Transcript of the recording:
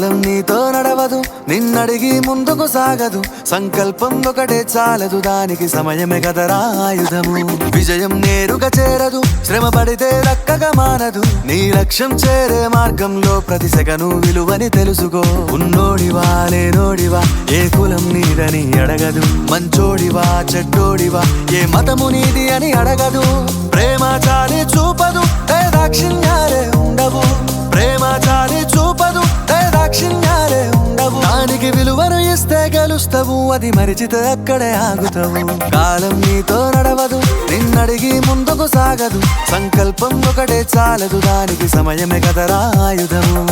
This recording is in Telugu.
కాలం నీతో నడవదు, నిన్నడిగి ముందుకు సాగదు. సంకల్పం ఒకటే చాలదు, దానికి సమయమే కదరా ఆయుధము. విజయం నేరుగా చేరదు, శ్రమ పడితే దక్కగా మానదు. నీ లక్ష్యం చేరే మార్గంలో ప్రతి సెకను విలువని తెలుసుకో. ఉన్నోడివా లేనోడివా, ఏ కులం నీదని అడగదు. మంచోడివా చెడ్డోడివా, ఏ మతము నీది అని అడగదు. ప్రేమ చాలి చూపదు, దాక్షిణ్యాలే ఉండవు. ప్రేమ చాలి చూపదు, దాక్షిణ్యాలే ఉండవు. దానికి విలువను ఇస్తే గెలుస్తావు, అది మరిచితే అక్కడే ఆగుతావు. కాలం నీతో నడవదు, నిన్నడిగి ముందుకు సాగదు. సంకల్పం ఒకటే చాలదు, దానికి సమయమే కదరా ఆయుధము.